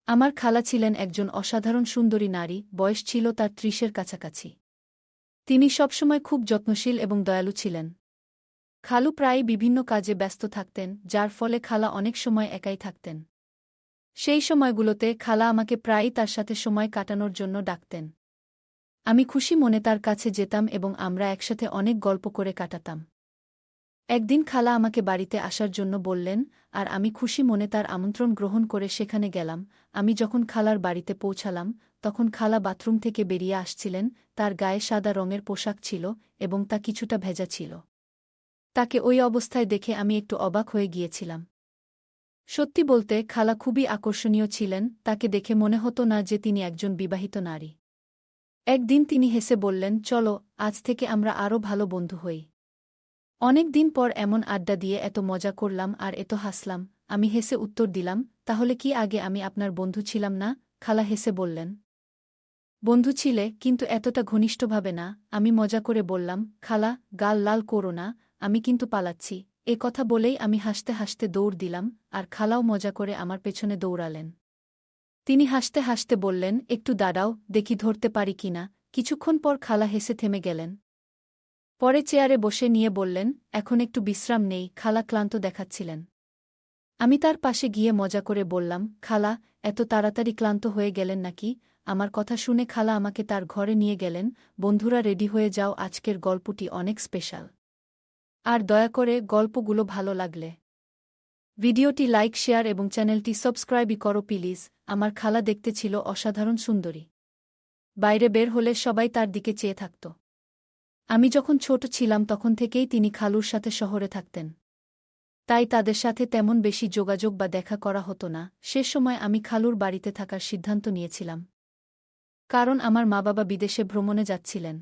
আমার খালা ছিলেন একজন অসাধারণ সুন্দরী নারী, বয়স ছিল তার ৩০-এর কাছাকাছি। তিনি সবসময় খুব যত্নশীল এবং দয়ালু ছিলেন। খালু প্রায়ই বিভিন্ন কাজে ব্যস্ত থাকতেন, যার ফলে খালা অনেক সময় একাই থাকতেন। সেই সময়গুলোতে খালা আমাকে প্রায়ই তার সাথে সময় কাটানোর জন্য ডাকতেন। আমি খুশি মনে তার কাছে যেতাম এবং আমরা একসাথে অনেক গল্প করে কাটাতাম। একদিন খালা আমাকে বাড়িতে আসার জন্য বললেন, আর আমি খুশি মনে তার আমন্ত্রণ গ্রহণ করে সেখানে গেলাম। আমি যখন খালার বাড়িতে পৌঁছালাম, তখন খালা বাথরুম থেকে বেরিয়ে আসছিলেন। তার গায়ে সাদা রঙের পোশাক ছিল এবং তা কিছুটা ভেজা ছিল। তাকে ওই অবস্থায় দেখে আমি একটু অবাক হয়ে গিয়েছিলাম। সত্যি বলতে খালা খুবই আকর্ষণীয় ছিলেন, তাকে দেখে মনে হতো না যে তিনি একজন বিবাহিত নারী। একদিন তিনি হেসে বললেন, চলো, আজ থেকে আমরা আরও ভালো বন্ধু হই। অনেক দিন পর এমন আড্ডা দিয়ে এত মজা করলাম আর এত হাসলাম। আমি হেসে উত্তর দিলাম, তাহলে কি আগে আমি আপনার বন্ধু ছিলাম না? খালা হেসে বললেন, বন্ধু ছিলে, কিন্তু এতটা ঘনিষ্ঠভাবে না। আমি মজা করে বললাম, খালা, গাল লাল করো না, আমি কিন্তু পালাচ্ছি। এ কথা বলেই আমি হাসতে হাসতে দৌড় দিলাম, আর খালাও মজা করে আমার পেছনে দৌড়ালেন। তিনি হাসতে হাসতে বললেন, একটু দাঁড়াও, দেখি ধরতে পারি কিনা। কিছুক্ষণ পর খালা হেসে থেমে গেলেন। পরে চেয়ারে বসে নিয়ে বললেন, এখন একটু বিশ্রাম নেই। খালা ক্লান্ত দেখাচ্ছিলেন। আমি তার পাশে গিয়ে মজা করে বললাম, খালা, এত তাড়াতাড়ি ক্লান্ত হয়ে গেলেন নাকি? আমার কথা শুনে খালা আমাকে তার ঘরে নিয়ে গেলেন। বন্ধুরা, রেডি হয়ে যাও, আজকের গল্পটি অনেক স্পেশাল। আর দয়া করে গল্পগুলো ভালো লাগলে ভিডিওটি লাইক, শেয়ার এবং চ্যানেলটি সাবস্ক্রাইবই করো প্লিজ। আমার খালা দেখতে ছিল অসাধারণ সুন্দরী। বাইরে বের হলে সবাই তার দিকে চেয়ে থাকত। আমি যখন ছোট ছিলাম তখন থেকেই তিনি খালুর সাথে শহরে থাকতেন। তাই তাদের সাথে তেমন বেশি যোগাযোগ বা দেখা করা হতো না। সে সময় আমি খালুর বাড়িতে থাকার সিদ্ধান্ত নিয়েছিলাম, কারণ আমার মা-বাবা বিদেশে ভ্রমণে যাচ্ছিলেন।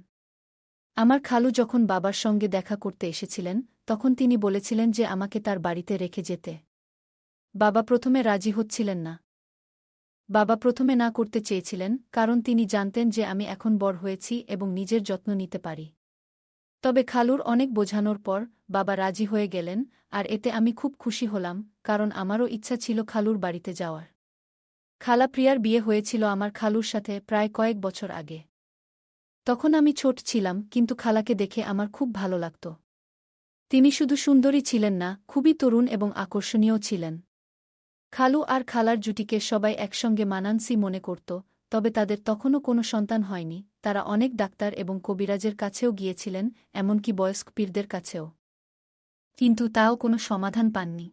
আমার খালু যখন বাবার সঙ্গে দেখা করতে এসেছিলেন, তখন তিনি বলেছিলেন যে আমাকে তার বাড়িতে রেখে যেতে। বাবা প্রথমে রাজি হচ্ছিলেন না। বাবা প্রথমে না করতে চেয়েছিলেন, কারণ তিনি জানতেন যে আমি এখন বড় হয়েছি এবং নিজের যত্ন নিতে পারি। তবে খালুর অনেক বোঝানোর পর বাবা রাজি হয়ে গেলেন, আর এতে আমি খুব খুশি হলাম, কারণ আমারও ইচ্ছা ছিল খালুর বাড়িতে যাওয়ার। খালা প্রিয়ার বিয়ে হয়েছিল আমার খালুর সাথে প্রায় কয়েক বছর আগে। তখন আমি ছোট ছিলাম, কিন্তু খালাকে দেখে আমার খুব ভালো লাগত। তিনি শুধু সুন্দরী ছিলেন না, খুবই তরুণ এবং আকর্ষণীয় ছিলেন। খালু আর খালার জুটিকে সবাই একসঙ্গে মানানসই মনে করত, তবে তাদের তখনও কোনো সন্তান হয়নি। তারা অনেক ডাক্তার এবং কবিরাজের কাছেও গিয়েছিলেন, এমনকি বয়স্ক পীরদের কাছেও। কিন্তু তাও কোনো সমাধান পাননি।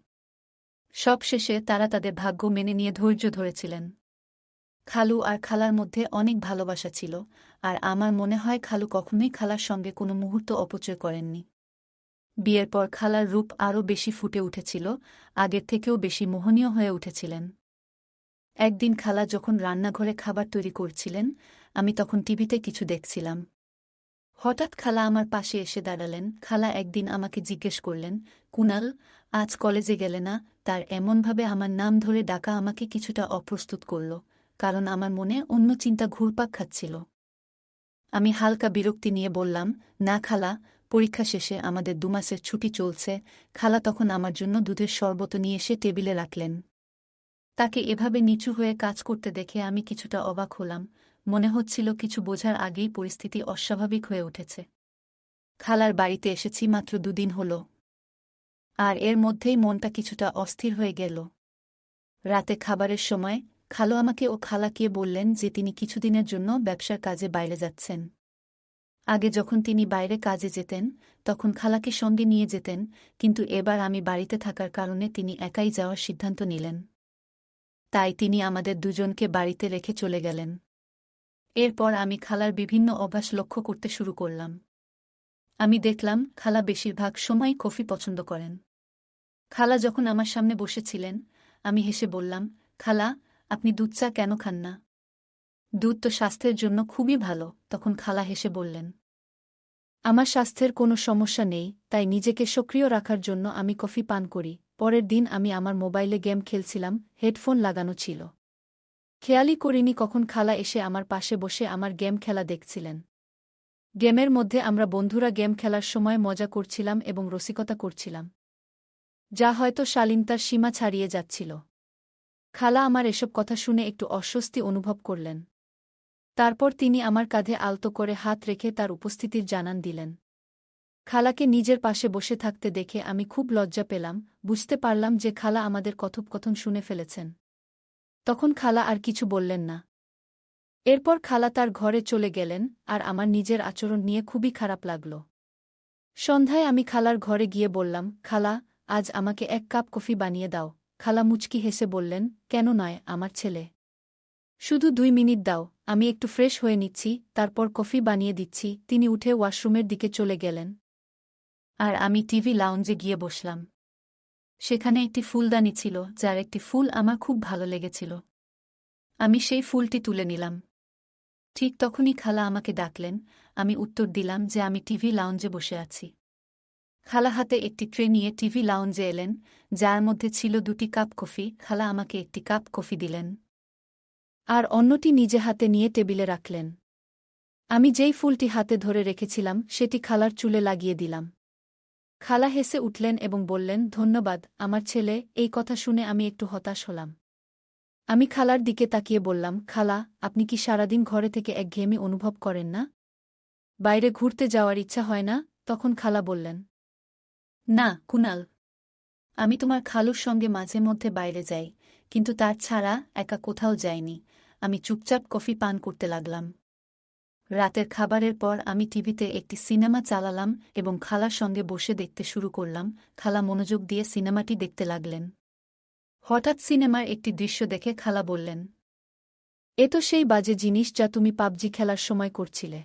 সবশেষে তারা তাদের ভাগ্য মেনে নিয়ে ধৈর্য ধরেছিলেন। খালু আর খালার মধ্যে অনেক ভালোবাসা ছিল, আর আমার মনে হয় খালু কখনোই খালার সঙ্গে কোনো মুহূর্ত অপচয় করেননি। বিয়ের পর খালার রূপ আরও বেশি ফুটে উঠেছিল, আগের থেকেও বেশি মোহনীয় হয়ে উঠেছিলেন। একদিন খালা যখন রান্নাঘরে খাবার তৈরি করছিলেন, আমি তখন টিভিতে কিছু দেখছিলাম। হঠাৎ খালা আমার পাশে এসে দাঁড়ালেন। খালা একদিন আমাকে জিজ্ঞেস করলেন, কুনাল, আজ কলেজে গেলে না? তার এমনভাবে আমার নাম ধরে ডাকা আমাকে কিছুটা অপ্রস্তুত করল, কারণ আমার মনে অন্য চিন্তা ঘুরপাক খাচ্ছিল। আমি হালকা বিরক্তি নিয়ে বললাম, না খালা, পরীক্ষা শেষে আমাদের 2 মাসের ছুটি চলছে। খালা তখন আমার জন্য দুধের শরবত নিয়ে এসে টেবিলে রাখলেন। তাকে এভাবে নিচু হয়ে কাজ করতে দেখে আমি কিছুটা অবাক হলাম। মনে হচ্ছিল কিছু বোঝার আগেই পরিস্থিতি অস্বাভাবিক হয়ে উঠেছে। খালার বাড়িতে এসেছি মাত্র 2 দিন হল, আর এর মধ্যেই মনটা কিছুটা অস্থির হয়ে গেল। রাতে খাবারের সময় খালু আমাকে ও খালাকে বললেন যে তিনি কিছুদিনের জন্য ব্যবসার কাজে বাইরে যাচ্ছেন। আগে যখন তিনি বাইরে কাজে যেতেন, তখন খালাকে সঙ্গে নিয়ে যেতেন, কিন্তু এবার আমি বাড়িতে থাকার কারণে তিনি একাই যাওয়ার সিদ্ধান্ত নিলেন। তাই তিনি আমাদের দুজনকে বাড়িতে রেখে চলে গেলেন। এরপর আমি খালার বিভিন্ন অভ্যাস লক্ষ্য করতে শুরু করলাম। আমি দেখলাম খালা বেশিরভাগ সময় কফি পছন্দ করেন। খালা যখন আমার সামনে বসেছিলেন, আমি হেসে বললাম, খালা, আপনি দুধ চা কেন খান না? দুধ তো স্বাস্থ্যের জন্য খুবই ভালো। তখন খালা হেসে বললেন, আমার স্বাস্থ্যের কোনো সমস্যা নেই, তাই নিজেকে সক্রিয় রাখার জন্য আমি কফি পান করি। পরের দিন আমি আমার মোবাইলে গেম খেলছিলাম, হেডফোন লাগানো ছিল। খেয়ালই করিনি কখন খালা এসে আমার পাশে বসে আমার গেম খেলা দেখছিলেন। গেমের মধ্যে আমরা বন্ধুরা গেম খেলার সময় মজা করছিলাম এবং রসিকতা করছিলাম, যা হয়তো শালীনতার সীমা ছাড়িয়ে যাচ্ছিল। খালা আমার এসব কথা শুনে একটু অস্বস্তি অনুভব করলেন। তারপর তিনি আমার কাঁধে আলতো করে হাত রেখে তার উপস্থিতির জানান দিলেন। খালাকে নিজের পাশে বসে থাকতে দেখে আমি খুব লজ্জা পেলাম, বুঝতে পারলাম যে খালা আমাদের কথোপকথন শুনে ফেলেছেন। তখন খালা আর কিছু বললেন না। এরপর খালা তার ঘরে চলে গেলেন, আর আমার নিজের আচরণ নিয়ে খুবই খারাপ লাগল। সন্ধ্যায় আমি খালার ঘরে গিয়ে বললাম, খালা, আজ আমাকে 1 কাপ কফি বানিয়ে দাও। খালা মুচকি হেসে বললেন, কেন নয় আমার ছেলে? শুধু 2 মিনিট দাও, আমি একটু ফ্রেশ হয়ে নিচ্ছি, তারপর কফি বানিয়ে দিচ্ছি। তিনি উঠে ওয়াশরুমের দিকে চলে গেলেন। আর আমি টিভি লাউঞ্জে গিয়ে বসলাম। সেখানে একটি ফুলদানি ছিল, যার একটি ফুল আমার খুব ভালো লেগেছিল। আমি সেই ফুলটি তুলে নিলাম। ঠিক তখনই খালা আমাকে ডাকলেন। আমি উত্তর দিলাম যে আমি টিভি লাউঞ্জে বসে আছি। খালা হাতে একটি ট্রে নিয়ে টিভি লাউঞ্জে এলেন, যার মধ্যে ছিল 2টি কাপ কফি। খালা আমাকে একটি কাপ কফি দিলেন, আর অন্যটি নিজে হাতে নিয়ে টেবিলে রাখলেন। আমি যেই ফুলটি হাতে ধরে রেখেছিলাম সেটি খালার চুলে লাগিয়ে দিলাম। খালা হেসে উঠলেন এবং বললেন, ধন্যবাদ আমার ছেলে। এই কথা শুনে আমি একটু হতাশ হলাম। আমি খালার দিকে তাকিয়ে বললাম, খালা, আপনি কি সারাদিন ঘরে থেকে একঘেয়েমি অনুভব করেন না? বাইরে ঘুরতে যাওয়ার ইচ্ছা হয় না? তখন খালা বললেন, না কুনাল, আমি তোমার খালুর সঙ্গে মাঝে মধ্যে বাইরে যাই, কিন্তু তার ছাড়া একা কোথাও যাইনি। আমি চুপচাপ কফি পান করতে লাগলাম। রাতের খাবারের পর আমি টিভিতে একটি সিনেমা চালালাম এবং খালার সঙ্গে বসে দেখতে শুরু করলাম। খালা মনোযোগ দিয়ে সিনেমাটি দেখতে লাগলেন। হঠাৎ সিনেমার একটি দৃশ্য দেখে খালা বললেন, এ তো সেই বাজে জিনিস যা তুমি পাবজি খেলার সময় করছিলে।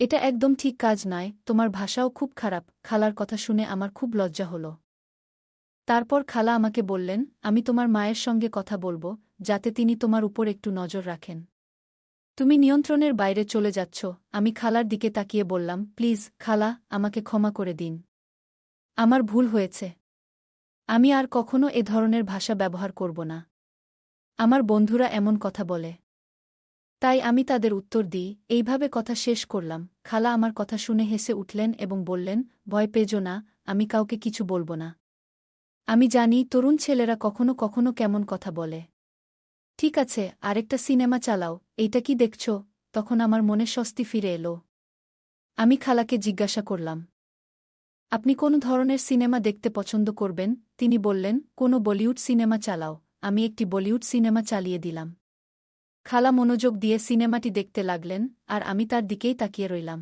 এটা একদম ঠিক কাজ নয়, তোমার ভাষাও খুব খারাপ। খালার কথা শুনে আমার খুব লজ্জা হল। তারপর খালা আমাকে বললেন, আমি তোমার মায়ের সঙ্গে কথা বলবো, যাতে তিনি তোমার উপর একটু নজর রাখেন। তুমি নিয়ন্ত্রণের বাইরে চলে যাচ্ছ। আমি খালার দিকে তাকিয়ে বললাম, প্লিজ খালা, আমাকে ক্ষমা করে দিন। আমার ভুল হয়েছে। আমি আর কখনো এ ধরনের ভাষা ব্যবহার করব না। আমার বন্ধুরা এমন কথা বলে, তাই আমি তাদের উত্তর দিই। এইভাবে কথা শেষ করলাম। খালা আমার কথা শুনে হেসে উঠলেন এবং বললেন, ভয় পেজো না, আমি কাউকে কিছু বলবো না। আমি জানি তরুণ ছেলেরা কখনো কখনো কেমন কথা বলে। ঠিক আছে, আরেকটা সিনেমা চালাও। এইটা কি দেখছ? তখন আমার মনে স্বস্তি ফিরে এলো। আমি খালাকে জিজ্ঞাসা করলাম, আপনি কোন ধরনের সিনেমা দেখতে পছন্দ করবেন? তিনি বললেন, কোনো বলিউড সিনেমা চালাও। আমি একটি বলিউড সিনেমা চালিয়ে দিলাম। খালা মনোযোগ দিয়ে সিনেমাটি দেখতে লাগলেন, আর আমি তার দিকেই তাকিয়ে রইলাম।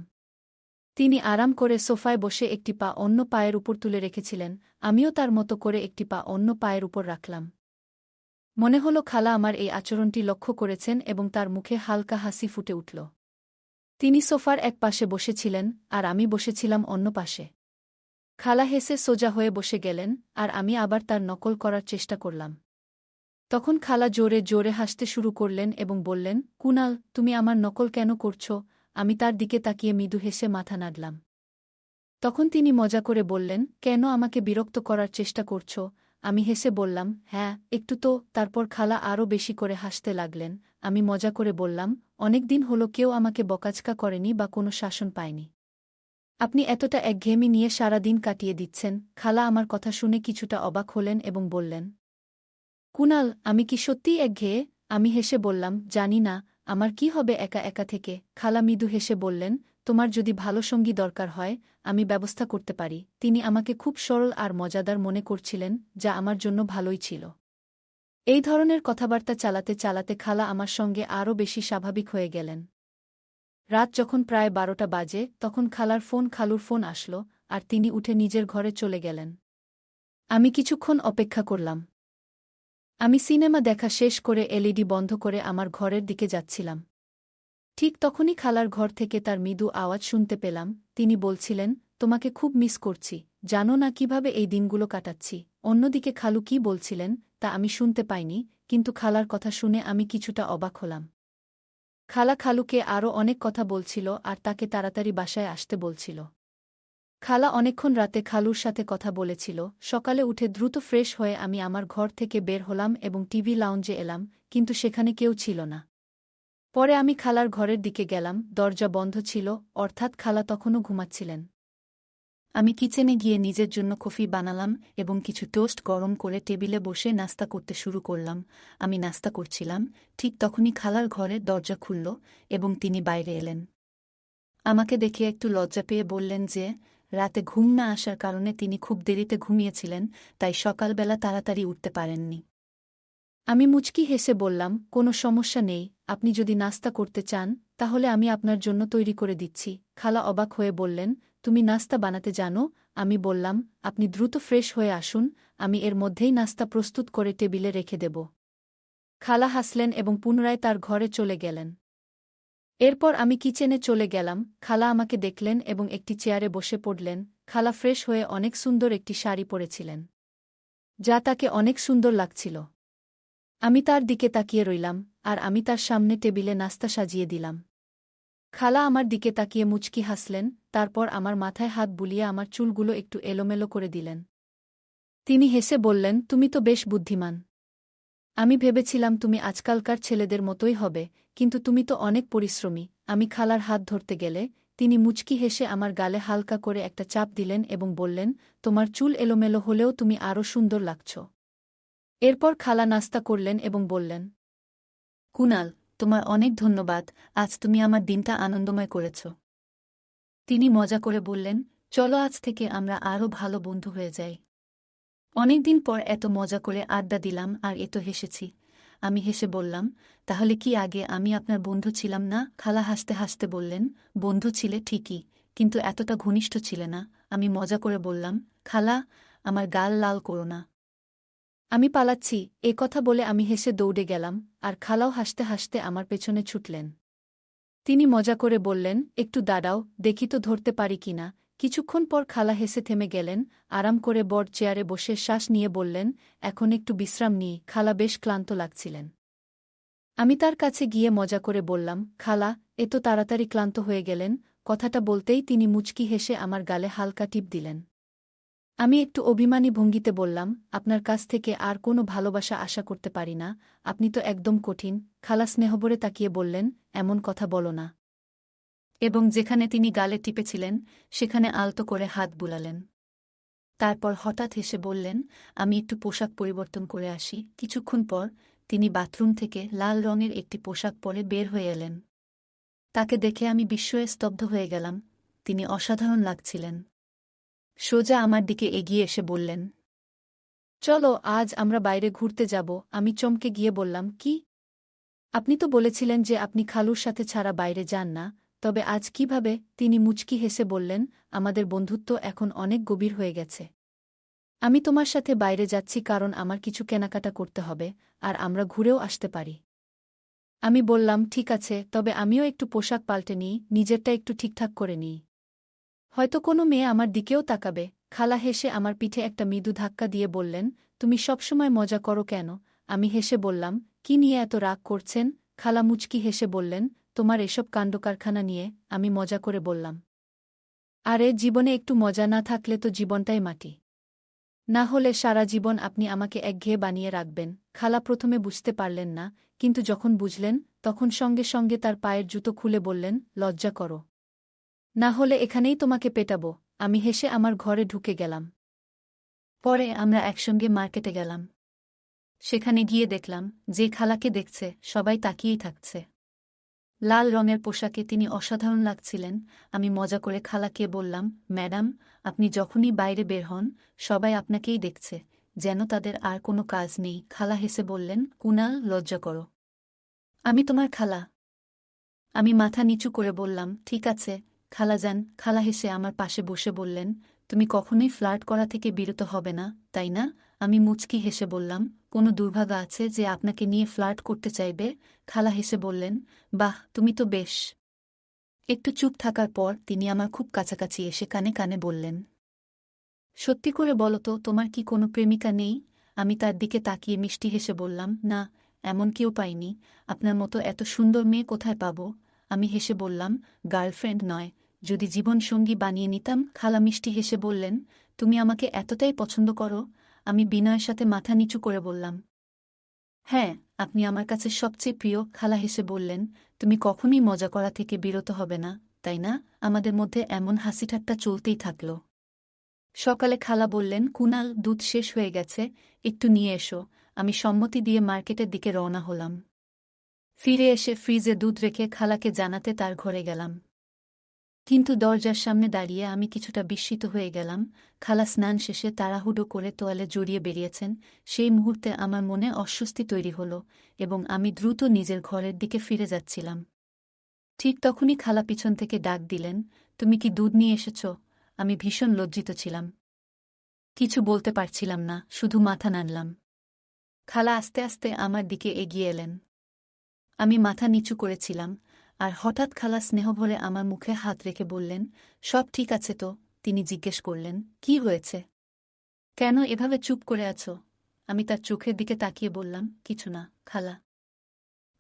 তিনি আরাম করে সোফায় বসে একটি পা অন্য পায়ের উপর তুলে রেখেছিলেন। আমিও তার মতো করে একটি পা অন্য পায়ের উপর রাখলাম। মনে হলো খালা আমার এই আচরণটি লক্ষ্য করেছেন এবং তার মুখে হালকা হাসি ফুটে উঠল। তিনি সোফার এক পাশে বসেছিলেন, আর আমি বসেছিলাম অন্য পাশে। খালা হেসে সোজা হয়ে বসে গেলেন, আর আমি আবার তার নকল করার চেষ্টা করলাম। তখন খালা জোরে জোরে হাসতে শুরু করলেন এবং বললেন, কুনাল, তুমি আমার নকল কেন করছ? আমি তার দিকে তাকিয়ে মৃদু হেসে মাথা নাড়লাম। তখন তিনি মজা করে বললেন, কেন আমাকে বিরক্ত করার চেষ্টা করছ? আমি হেসে বললাম, হ্যাঁ, একটু তো। তারপর খালা আরও বেশি করে হাসতে লাগলেন। আমি মজা করে বললাম, অনেকদিন হলো কেউ আমাকে বকাঝকা করেনি বা কোনো শাসন পায়নি। আপনি এতটা একঘেয়েমি নিয়ে সারা দিন কাটিয়ে দিচ্ছেন। খালা আমার কথা শুনে কিছুটা অবাক হলেন এবং বললেন, কুনাল, আমি কি সত্যিই একঘেয়ে? আমি হেসে বললাম, জানি না, আমার কি হবে একা একা থেকে। খালা মৃদু হেসে বললেন, তোমার যদি ভালো সঙ্গী দরকার হয়, আমি ব্যবস্থা করতে পারি। তিনি আমাকে খুব সরল আর মজাদার মনে করছিলেন, যা আমার জন্য ভালোই ছিল। এই ধরনের কথাবার্তা চালাতে চালাতে খালা আমার সঙ্গে আরও বেশি স্বাভাবিক হয়ে গেলেন। রাত যখন প্রায় 12টা বাজে, তখন খালুর ফোন আসলো, আর তিনি উঠে নিজের ঘরে চলে গেলেন। আমি কিছুক্ষণ অপেক্ষা করলাম। আমি সিনেমা দেখা শেষ করে এলইডি বন্ধ করে আমার ঘরের দিকে যাচ্ছিলাম। ঠিক তখনই খালার ঘর থেকে তার মৃদু আওয়াজ শুনতে পেলাম। তিনি বলছিলেন, তোমাকে খুব মিস করছি, জানো না কিভাবে এই দিনগুলো কাটাচ্ছি। অন্যদিকে খালু কি বলছিলেন তা আমি শুনতে পাইনি, কিন্তু খালার কথা শুনে আমি কিছুটা অবাক হলাম। খালা খালুকে আরও অনেক কথা বলছিল আর তাকে তাড়াতাড়ি বাসায় আসতে বলছিল। খালা অনেকক্ষণ রাতে খালুর সাথে কথা বলেছিল। সকালে উঠে দ্রুত ফ্রেশ হয়ে আমি আমার ঘর থেকে বের হলাম এবং টিভি লাউঞ্জে এলাম, কিন্তু সেখানে কেউ ছিল না। পরে আমি খালার ঘরের দিকে গেলাম, দরজা বন্ধ ছিল, অর্থাৎ খালা তখনও ঘুমাচ্ছিলেন। আমি কিচেনে গিয়ে নিজের জন্য কফি বানালাম এবং কিছু টোস্ট গরম করে টেবিলে বসে নাস্তা করতে শুরু করলাম। আমি নাস্তা করছিলাম, ঠিক তখনই খালার ঘরের দরজা খুলল এবং তিনি বাইরে এলেন। আমাকে দেখে একটু লজ্জা পেয়ে বললেন যে রাতে ঘুম না আসার কারণে তিনি খুব দেরিতে ঘুমিয়েছিলেন, তাই সকালবেলা তাড়াতাড়ি উঠতে পারেননি। আমি মুচকি হেসে বললাম, কোনো সমস্যা নেই, আপনি যদি নাস্তা করতে চান তাহলে আমি আপনার জন্য তৈরি করে দিচ্ছি। খালা অবাক হয়ে বললেন, তুমি নাস্তা বানাতে জানো? আমি বললাম, আপনি দ্রুত ফ্রেশ হয়ে আসুন, আমি এর মধ্যেই নাস্তা প্রস্তুত করে টেবিলে রেখে দেব। খালা হাসলেন এবং পুনরায় তার ঘরে চলে গেলেন। এরপর আমি কিচেনে চলে গেলাম। খালা আমাকে দেখলেন এবং একটি চেয়ারে বসে পড়লেন। খালা ফ্রেশ হয়ে অনেক সুন্দর একটি শাড়ি পরেছিলেন, যা তাকে অনেক সুন্দর লাগছিল। আমি তার দিকে তাকিয়ে রইলাম, আর আমি তার সামনে টেবিলে নাস্তা সাজিয়ে দিলাম। খালা আমার দিকে তাকিয়ে মুচকি হাসলেন, তারপর আমার মাথায় হাত বুলিয়ে আমার চুলগুলো একটু এলোমেলো করে দিলেন। তিনি হেসে বললেন, তুমি তো বেশ বুদ্ধিমান। আমি ভেবেছিলাম তুমি আজকালকার ছেলেদের মতোই হবে, কিন্তু তুমি তো অনেক পরিশ্রমী। আমি খালার হাত ধরতে গেলে তিনি মুচকি হেসে আমার গালে হালকা করে একটা চাপ দিলেন এবং বললেন, তোমার চুল এলোমেলো হলেও তুমি আরও সুন্দর লাগছ। এরপর খালা নাস্তা করলেন এবং বললেন, কুনাল, তোমার অনেক ধন্যবাদ, আজ তুমি আমার দিনটা আনন্দময় করেছ। তিনি মজা করে বললেন, চলো আজ থেকে আমরা আরও ভালো বন্ধু হয়ে যাই। অনেকদিন পর এত মজা করে আড্ডা দিলাম আর এত হেসেছি। আমি হেসে বললাম, তাহলে কি আগে আমি আপনার বন্ধু ছিলাম না? খালা হাসতে হাসতে বললেন, বন্ধু ছিলে ঠিকই, কিন্তু এতটা ঘনিষ্ঠ ছিলে না। আমি মজা করে বললাম, খালা, আমার গাল লাল করো না। আমি পালাচ্ছি। এ কথা বলে আমি হেসে দৌড়ে গেলাম, আর খালাও হাসতে হাসতে আমার পেছনে ছুটলেন। তিনি মজা করে বললেন, একটু দাঁড়াও, দেখি তো ধরতে পারি কিনা। কিছুক্ষণ পর খালা হেসে থেমে গেলেন, আরাম করে বড় চেয়ারে বসে শ্বাস নিয়ে বললেন, এখন একটু বিশ্রাম নিই। খালা বেশ ক্লান্ত লাগছিলেন। আমি তার কাছে গিয়ে মজা করে বললাম, খালা, এত তাড়াতাড়ি ক্লান্ত হয়ে গেলেন? কথাটা বলতেই তিনি মুচকি হেসে আমার গালে হালকা টিপ দিলেন। আমি একটু অভিমানী ভঙ্গিতে বললাম, আপনার কাছ থেকে আর কোনো ভালোবাসা আশা করতে পারি না, আপনি তো একদম কঠিন। খালা স্নেহভরে তাকিয়ে বললেন, এমন কথা বলো না। এবং যেখানে তিনি গালে টিপেছিলেন সেখানে আলতো করে হাত বুলালেন। তারপর হঠাৎ হেসে বললেন, আমি একটু পোশাক পরিবর্তন করে আসি। কিছুক্ষণ পর তিনি বাথরুম থেকে লাল রঙের একটি পোশাক পরে বের হয়ে এলেন। তাকে দেখে আমি বিস্ময়ে স্তব্ধ হয়ে গেলাম। তিনি অসাধারণ লাগছিলেন। সোজা আমার দিকে এগিয়ে এসে বললেন, চলো আজ আমরা বাইরে ঘুরতে যাব। আমি চমকে গিয়ে বললাম, কি? আপনি তো বলেছিলেন যে আপনি খালুর সাথে ছাড়া বাইরে যান না, তবে আজ কিভাবে? তিনি মুচকি হেসে বললেন, আমাদের বন্ধুত্ব এখন অনেক গভীর হয়ে গেছে। আমি তোমার সাথে বাইরে যাচ্ছি কারণ আমার কিছু কেনাকাটা করতে হবে, আর আমরা ঘুরেও আসতে পারি। আমি বললাম, ঠিক আছে, তবে আমিও একটু পোশাক পাল্টে নিই, নিজেরটা একটু ঠিকঠাক করে নিই। হয়তো কোনো মেয়ে আমার দিকেও তাকাবে। খালা হেসে আমার পিঠে একটা মৃদু ধাক্কা দিয়ে বললেন, তুমি সবসময় মজা করো কেন? আমি হেসে বললাম, কি নিয়ে এত রাগ করছেন? খালা মুচকি হেসে বললেন, তোমার এসব কাণ্ডকারখানা নিয়ে। আমি মজা করে বললাম, আরে জীবনে একটু মজা না থাকলে তো জীবনটাই মাটি। না হলে সারা জীবন আপনি আমাকে একঘেয়ে বানিয়ে রাখবেন। খালা প্রথমে বুঝতে পারলেন না, কিন্তু যখন বুঝলেন তখন সঙ্গে সঙ্গে তার পায়ের জুতো খুলে বললেন, লজ্জা করো। না হলে এখানেই তোমাকে পেটাবো। আমি হেসে আমার ঘরে ঢুকে গেলাম। পরে আমরা একসঙ্গে মার্কেটে গেলাম। সেখানে গিয়ে দেখলাম যে খালাকে দেখছে সবাই তাকিয়েই থাকছে। লাল রঙের পোশাকে তিনি অসাধারণ লাগছিলেন। আমি মজা করে খালাকে বললাম, ম্যাডাম, আপনি যখনই বাইরে বের হন সবাই আপনাকেই দেখছে, যেন তাদের আর কোনো কাজ নেই। খালা হেসে বললেন, কুনাল, লজ্জা করো। আমি তোমার খালা। আমি মাথা নিচু করে বললাম, ঠিক আছে খালাজান। খালা হেসে আমার পাশে বসে বললেন, তুমি কখনোই ফ্লার্ট করা থেকে বিরত হবে না, তাই না? আমি মুচকি হেসে বললাম, কোনো দুর্ভাগা আছে যে আপনাকে নিয়ে ফ্লার্ট করতে চাইবে? খালা হেসে বললেন, বাহ, তুমি তো বেশ। একটু চুপ থাকার পর তিনি আমার খুব কাছাকাছি এসে কানে কানে বললেন, সত্যি করে বলো তো, তোমার কি কোনো প্রেমিকা নেই? আমি তার দিকে তাকিয়ে মিষ্টি হেসে বললাম, না, এমন কেউ পাইনি। আপনার মতো এত সুন্দর মেয়ে কোথায় পাব? আমি হেসে বললাম, গার্লফ্রেন্ড নয়, যদি জীবনসঙ্গী বানিয়ে নিতাম। খালা মিষ্টি হেসে বললেন, তুমি আমাকে এতটাই পছন্দ করো? আমি বিনয়ের সাথে মাথা নিচু করে বললাম, হ্যাঁ, আপনি আমার কাছে সবচেয়ে প্রিয়। খালা হেসে বললেন, তুমি কখনই মজা করা থেকে বিরত হবে না, তাই না? আমাদের মধ্যে এমন হাসিঠাট্টা চলতেই থাকল। সকালে খালা বললেন, কুনাল, দুধ শেষ হয়ে গেছে, একটু নিয়ে এসো। আমি সম্মতি দিয়ে মার্কেটের দিকে রওনা হলাম। ফিরে এসে ফ্রিজে দুধ রেখে খালাকে জানাতে তার ঘরে গেলাম। কিন্তু দরজার সামনে দাঁড়িয়ে আমি কিছুটা বিস্মিত হয়ে গেলাম। খালা স্নান শেষে তাড়াহুড়ো করে তোয়ালে জড়িয়ে বেরিয়েছেন। সেই মুহূর্তে আমার মনে অস্বস্তি তৈরি হল এবং আমি দ্রুত নিজের ঘরের দিকে ফিরে যাচ্ছিলাম। ঠিক তখনই খালা পিছন থেকে ডাক দিলেন, তুমি কি দুধ নিয়ে এসেছ? আমি ভীষণ লজ্জিত ছিলাম। কিছু বলতে পারছিলাম না, শুধু মাথা নাড়লাম। খালা আস্তে আস্তে আমার দিকে এগিয়ে এলেন। আমি মাথা নিচু করেছিলাম, আর হঠাৎ খালা স্নেহভরে আমার মুখে হাত রেখে বললেন, সব ঠিক আছে তো? তিনি জিজ্ঞেস করলেন, কি হয়েছে? কেন এভাবে চুপ করে আছো? আমি তার চোখের দিকে তাকিয়ে বললাম, কিছু না, খালা।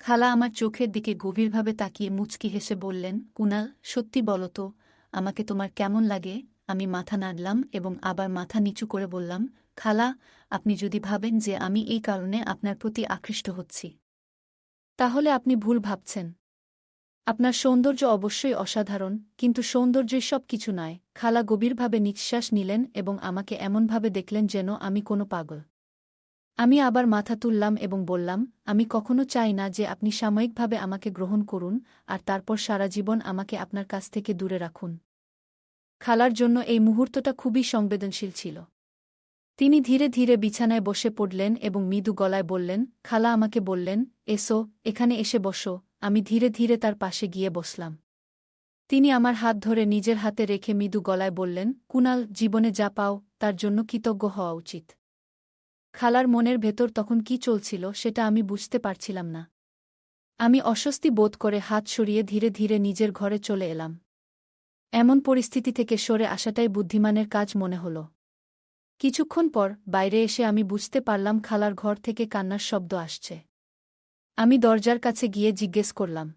খালা আমার চোখের দিকে গভীরভাবে তাকিয়ে মুচকি হেসে বললেন, কুনাল, সত্যি বলো তো, আমাকে তোমার কেমন লাগে? আমি মাথা নাড়লাম এবং আবার মাথা নিচু করে বললাম, খালা, আপনি যদি ভাবেন যে আমি এই কারণে আপনার প্রতি আকৃষ্ট হচ্ছি, তাহলে আপনি ভুল ভাবছেন। আপনার সৌন্দর্য অবশ্যই অসাধারণ, কিন্তু সৌন্দর্যই সব কিছু নয়। খালা গভীরভাবে নিঃশ্বাস নিলেন এবং আমাকে এমনভাবে দেখলেন যেন আমি কোনো পাগল। আমি আবার মাথা তুললাম এবং বললাম, আমি কখনো চাই না যে আপনি সাময়িকভাবে আমাকে গ্রহণ করুন আর তারপর সারা জীবন আমাকে আপনার কাছ থেকে দূরে রাখুন। খালার জন্য এই মুহূর্তটা খুবই সংবেদনশীল ছিল। তিনি ধীরে ধীরে বিছানায় বসে পড়লেন এবং মৃদু গলায় বললেন, খালা আমাকে বললেন, এসো, এখানে এসে বসো। আমি ধীরে ধীরে তার পাশে গিয়ে বসলাম। তিনি আমার হাত ধরে নিজের হাতে রেখে মৃদু গলায় বললেন, কুনাল, জীবনে যা পাও তার জন্য কৃতজ্ঞ হওয়া উচিত। খালার মনের ভেতর তখন কি চলছিল সেটা আমি বুঝতে পারছিলাম না। আমি অস্বস্তি বোধ করে হাত সরিয়ে ধীরে ধীরে নিজের ঘরে চলে এলাম। এমন পরিস্থিতি থেকে সরে আসাটাই বুদ্ধিমানের কাজ মনে হল। কিছুক্ষণ পর বাইরে এসে আমি বুঝতে পারলাম খালার ঘর থেকে কান্নার শব্দ আসছে। আমি দরজার কাছে গিয়ে জিজ্ঞেস করলাম,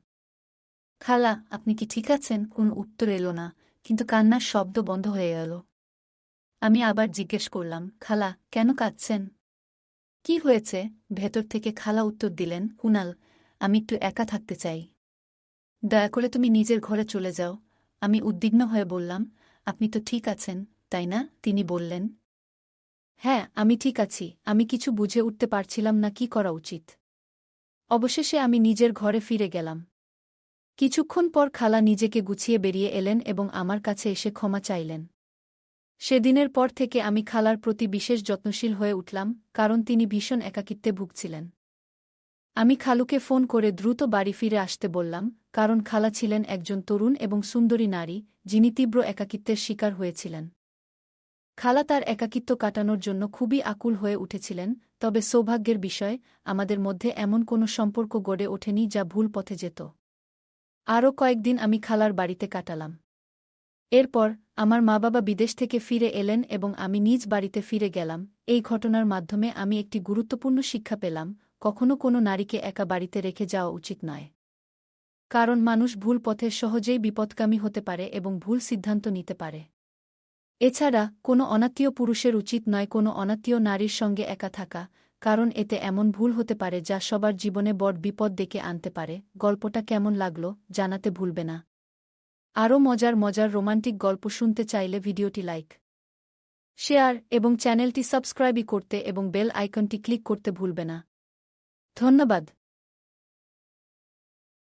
খালা, আপনি কি ঠিক আছেন? কোনো উত্তর এলো না, কিন্তু কান্নার শব্দ বন্ধ হয়ে গেল। আমি আবার জিজ্ঞেস করলাম, খালা, কেন কাঁদছেন? কি হয়েছে? ভেতর থেকে খালা উত্তর দিলেন, কুনাল, আমি একটু একা থাকতে চাই। দয়া করে তুমি নিজের ঘরে চলে যাও। আমি উদ্বিগ্ন হয়ে বললাম, আপনি তো ঠিক আছেন, তাই না? তিনি বললেন, হ্যাঁ, আমি ঠিক আছি। আমি কিছু বুঝে উঠতে পারছিলাম না কি করা উচিত। অবশেষে আমি নিজের ঘরে ফিরে গেলাম। কিছুক্ষণ পর খালা নিজেকে গুছিয়ে বেরিয়ে এলেন এবং আমার কাছে এসে ক্ষমা চাইলেন। সেদিনের পর থেকে আমি খালার প্রতি বিশেষ যত্নশীল হয়ে উঠলাম, কারণ তিনি ভীষণ একাকিত্বে ভুগছিলেন। আমি খালুকে ফোন করে দ্রুত বাড়ি ফিরে আসতে বললাম, কারণ খালা ছিলেন একজন তরুণ এবং সুন্দরী নারী, যিনি তীব্র একাকিত্বের শিকার হয়েছিলেন। খালা তার একাকিত্ব কাটানোর জন্য খুবই আকুল হয়ে উঠেছিলেন, তবে সৌভাগ্যের বিষয়, আমাদের মধ্যে এমন কোনো সম্পর্ক গড়ে ওঠেনি যা ভুল পথে যেত। আরও কয়েকদিন আমি খালার বাড়িতে কাটালাম। এরপর আমার মা-বাবা বিদেশ থেকে ফিরে এলেন এবং আমি নিজ বাড়িতে ফিরে গেলাম। এই ঘটনার মাধ্যমে আমি একটি গুরুত্বপূর্ণ শিক্ষা পেলাম, কখনো কোনো নারীকে একা বাড়িতে রেখে যাওয়া উচিত নয়। কারণ মানুষ ভুল পথে সহজেই বিপদগামী হতে পারে এবং ভুল সিদ্ধান্ত নিতে পারে। এছাড়া কোনো অনাত্মীয় পুরুষের উচিত নয় কোনো অনাত্মীয় নারীর সঙ্গে একা থাকা, কারণ এতে এমন ভুল হতে পারে যা সবার জীবনে বড় বিপদ ডেকে আনতে পারে। গল্পটা কেমন লাগলো জানাতে ভুলবে না। আরও মজার মজার রোমান্টিক গল্প শুনতে চাইলে ভিডিওটি লাইক, শেয়ার এবং চ্যানেলটি সাবস্ক্রাইব করতে এবং বেল আইকনটি ক্লিক করতে ভুলবে না। ধন্যবাদ।